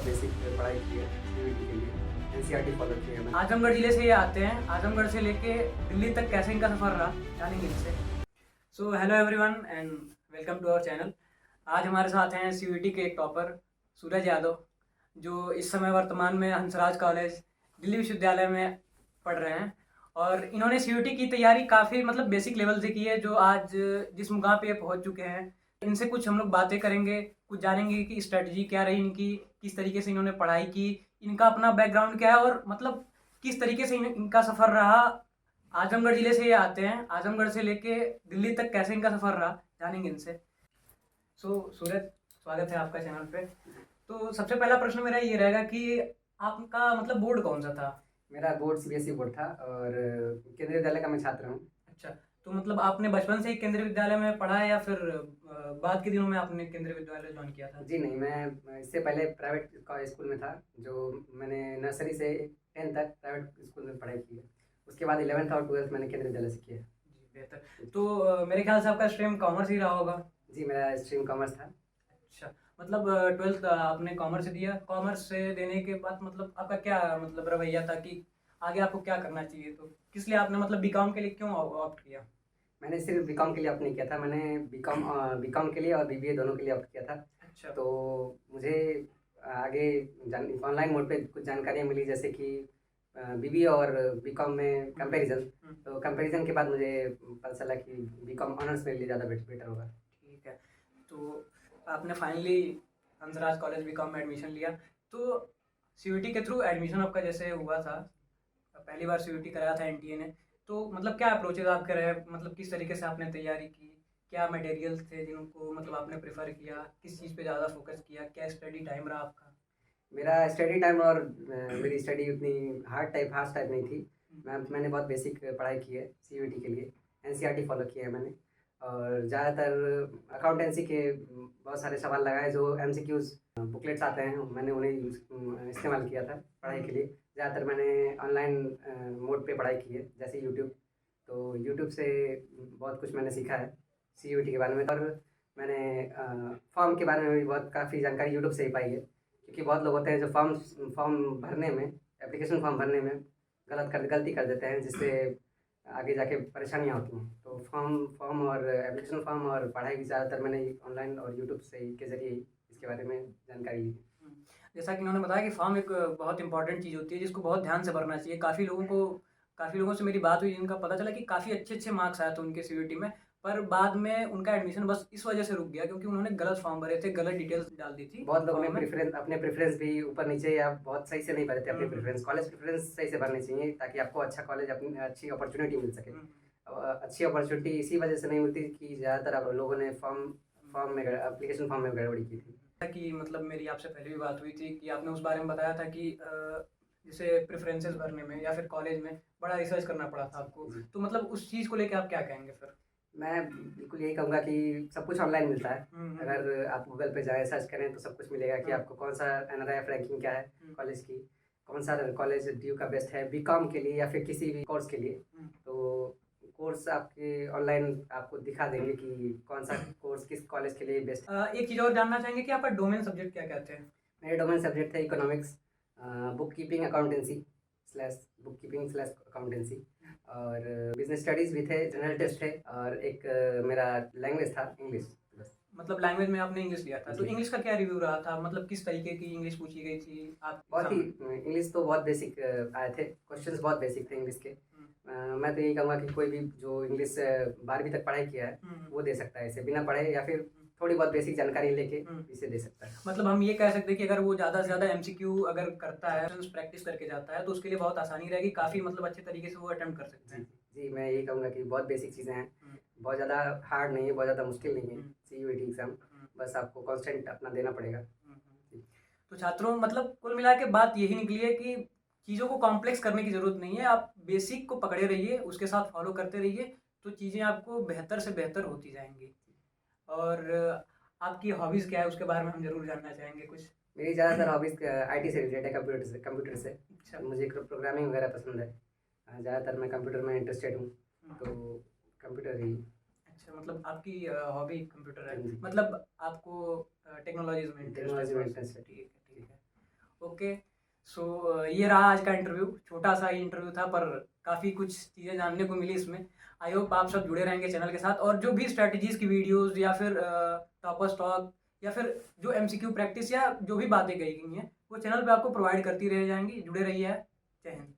बहुत बेसिक पढ़ाई की है सीयूईटी के लिए, एनसीईआरटी फॉलो की है मैंने। आजमगढ़ जिले से ये आते हैं। आजमगढ़ से लेके दिल्ली तक कैसे इनका सफ़र रहा, जानेंगे इनसे। So hello everyone and welcome to our channel. आज हमारे साथ हैं सीयूईटी के एक टॉपर सूरज यादव, जो इस समय वर्तमान में हंसराज कॉलेज दिल्ली विश्वविद्यालय में पढ़ रहे हैं। और इन्होंने सीयूईटी की तैयारी काफ़ी मतलब बेसिक लेवल से की है, जो आज जिस मुकाम पे पहुंच चुके हैं। इनसे कुछ हम लोग बातें करेंगे, कुछ जानेंगे कि स्ट्रेटजी क्या रही इनकी, किस तरीके से इन्होंने पढ़ाई की, इनका अपना बैकग्राउंड क्या है और मतलब किस तरीके से इनका सफ़र रहा। आजमगढ़ जिले से ये आते हैं, आजमगढ़ से लेके दिल्ली तक कैसे इनका सफ़र रहा, जानेंगे इनसे। सूरज, स्वागत है आपका चैनल पे। तो सबसे पहला प्रश्न मेरा ये रहेगा कि आपका मतलब बोर्ड कौन सा था? मेरा बोर्ड सीबीएसई बोर्ड था और केंद्रीय विद्यालय का मैं छात्र हूँ। अच्छा, तो मतलब आपने बचपन से ही केंद्रीय विद्यालय में पढ़ा है या फिर बाद के दिनों में आपने केंद्रीय विद्यालय ज्वाइन किया था? जी नहीं, मैं इससे पहले प्राइवेट स्कूल में था, जो मैंने नर्सरी से 10th तक प्राइवेट स्कूल में पढ़ाई की है। उसके बाद 11th और 12th मैंने केंद्रीय विद्यालय से किया है। जी, बेहतर। तो मेरे ख्याल से आपका स्ट्रीम कॉमर्स ही रहा होगा। जी, मेरा स्ट्रीम कॉमर्स था। अच्छा, मतलब 12th आपने कॉमर्स से दिया। कॉमर्स से देने के बाद मतलब आपका क्या मतलब रवैया था कि आगे आपको क्या करना चाहिए, तो किस लिए आपने मतलब बीकॉम के लिए क्यों ऑप्ट किया? मैंने सिर्फ बीकॉम के लिए ऑप्ट नहीं किया था, मैंने बीकॉम के लिए और बीबीए दोनों के लिए ऑप्ट किया था। अच्छा। तो मुझे आगे ऑनलाइन मोड पे कुछ जानकारियाँ मिली, जैसे कि बीबीए और बीकॉम में कंपैरिजन। तो कंपैरिजन के बाद मुझे पता चला कि बीकॉम ऑनर्स मेरे लिए ज़्यादा बेटर होगा। ठीक है, तो आपने फाइनली हंसराज कॉलेज बीकॉम में एडमिशन लिया। तो सीयूईटी के थ्रू एडमिशन आपका जैसे हुआ था, पहली बार सीयूईटी कराया था एनटीए ने, तो मतलब क्या अप्रोचेज आपके रहे, मतलब किस तरीके से आपने तैयारी की, क्या मटेरियल्स थे जिनको मतलब आपने प्रेफर किया, किस चीज़ पे ज़्यादा फोकस किया, क्या स्टडी टाइम रहा आपका? मेरा स्टडी टाइम और मेरी स्टडी उतनी हार्ड टाइप नहीं थी। मैंने बहुत बेसिक पढ़ाई की है सीयूईटी के लिए, एनसीईआरटी फॉलो किया है मैंने। और ज़्यादातर अकाउंटेंसी के बहुत सारे सवाल लगाए, जो एमसीक्यूज बुकलेट्स आते हैं, मैंने उन्हें इस्तेमाल किया था पढ़ाई के लिए। ज़्यादातर मैंने ऑनलाइन मोड पे पढ़ाई की है, जैसे यूट्यूब। तो यूट्यूब से बहुत कुछ मैंने सीखा है सीयूईटी के बारे में। और मैंने फॉर्म के बारे में भी बहुत काफ़ी जानकारी यूट्यूब से ही पाई है, क्योंकि बहुत लोग होते हैं जो फॉर्म भरने में, एप्लीकेशन फॉर्म भरने में गलती कर देते हैं, जिससे आगे जाके परेशानियाँ होती हैं। तो फॉर्म और एप्लीकेशन फॉर्म और पढ़ाई भी ज़्यादातर मैंने ऑनलाइन और यूट्यूब से ही के ज़रिए ही इसके बारे में जानकारी ली। जैसा कि उन्होंने बताया कि फॉर्म एक बहुत इंपॉर्टेंट चीज़ होती है जिसको बहुत ध्यान से भरना चाहिए। काफ़ी लोगों से मेरी बात हुई जिनका पता चला कि काफ़ी अच्छे मार्क्स आए थे उनके सीयूईटी में, पर बाद में उनका एडमिशन बस इस वजह से रुक गया क्योंकि उन्होंने गलत फॉर्म भरे थे, गलत डिटेल्स डाल दी थी बहुत लोग ने फॉर्म में। अपने प्रेफरेंस भी ऊपर नीचे या बहुत सही से नहीं भरे थे अपने हम्म, प्रेफरेंस। कॉलेज प्रेफरेंस सही से भरने चाहिए, ताकि आपको अच्छा कॉलेज, अपनी अच्छी अपॉर्चुनिटी मिल सके। हम्म, अच्छी अपॉर्चुनिटी इसी वजह से नहीं मिलती कि ज़्यादातर आप लोगों ने फॉर्म में एप्लीकेशन फॉर्म में गड़बड़ी की थी। कि मतलब मेरी आपसे पहले भी बात हुई थी कि आपने उस बारे में बताया था कि जैसे प्रेफरेंसेस भरने में या फिर कॉलेज में बड़ा रिसर्च करना पड़ा था आपको, जी, तो मतलब उस चीज़ को लेके आप क्या कहेंगे फिर? मैं बिल्कुल यही कहूँगा कि सब कुछ ऑनलाइन मिलता है। हम्म, अगर आप गूगल पे जाएँ, सर्च करें, तो सब कुछ मिलेगा कि आपको कौन सा एनआरएफ रैंकिंग क्या है हम्म, कॉलेज की, कौन सा कॉलेज ड्यू का बेस्ट है बीकॉम के लिए या फिर किसी भी कोर्स के लिए। हम्म। तो कोर्स आपके ऑनलाइन आपको दिखा देंगे कि कौन सा कोर्स किस कॉलेज के लिए बेस्ट है। एक चीज़ और जानना चाहेंगे कि आपका डोमेन सब्जेक्ट क्या कहते हैं? मेरे डोमेन सब्जेक्ट थे economics, book keeping slash accountancy, और बिजनेस स्टडीज़ भी थे, जनरल टेस्ट थे, और एक मेरा लैंग्वेज था इंग्लिश। बस। मतलब लैंग्वेज में आपने इंग्लिश लिया था, तो जी, इंग्लिश का क्या रिव्यू रहा था, मतलब किस तरीके की इंग्लिश पूछी गई थी आप बहुत एग्जाम ही में? इंग्लिश तो बहुत बेसिक आए थे, क्वेश्चंस बहुत बेसिक थे इंग्लिश के। मैं तो यही कहूँगा कि कोई भी जो इंग्लिश 12वीं तक पढ़ाई किया है वो दे सकता है इसे बिना पढ़े, या फिर थोड़ी बहुत बेसिक जानकारी लेके इसे दे सकता है। मतलब हम ये कह सकते हैं कि अगर वो ज़्यादा से ज़्यादा एमसीक्यू अगर करता है, प्रैक्टिस करके जाता है, तो उसके लिए बहुत आसानी रहेगी, काफ़ी मतलब अच्छे तरीके से वो अटेम्प्ट कर सकते जी, हैं। जी, मैं यही कहूँगा कि बहुत बेसिक चीज़ें हैं, हम्म, बहुत ज़्यादा हार्ड नहीं है, बहुत ज़्यादा मुश्किल नहीं है हम्म, सीयूईटी एग्ज़ाम। हम्म, बस आपको कांस्टेंट अपना देना पड़ेगा। हम्म। जी, तो छात्रों मतलब कुल मिला के बात यही निकली है कि चीज़ों को कॉम्प्लेक्स करने की ज़रूरत नहीं है, आप बेसिक को पकड़े रहिए, उसके साथ फॉलो करते रहिए, तो चीज़ें आपको बेहतर से बेहतर होती जाएंगी। और आपकी हॉबीज़ क्या है उसके बारे में हम ज़रूर जानना चाहेंगे कुछ। मेरी ज़्यादातर हॉबीज़ आईटी से रिलेटेड है, कंप्यूटर से। अच्छा। मुझे प्रोग्रामिंग वगैरह पसंद है। ज़्यादातर मैं कंप्यूटर में इंटरेस्टेड हूँ, हम्म। तो कंप्यूटर ही। अच्छा, मतलब आपकी हॉबी कंप्यूटर है, जी, मतलब आपको टेक्नोलॉजीज में इंटरेस्ट है टेक्नोलॉजी में थोड़ा सा। इंटरेस्ट है। ठीक है, ठीक है। ओके सो ये रहा आज का इंटरव्यू। छोटा सा ही इंटरव्यू था पर काफ़ी कुछ चीज़ें जानने को मिली इसमें। आई होप आप सब जुड़े रहेंगे चैनल के साथ, और जो भी स्ट्रैटेजीज़ की वीडियोस या फिर टॉपर टॉक या फिर जो MCQ प्रैक्टिस या जो भी बातें कही गई हैं वो चैनल पे आपको प्रोवाइड करती रह जाएंगी। जुड़े रहिए। जय हिंद।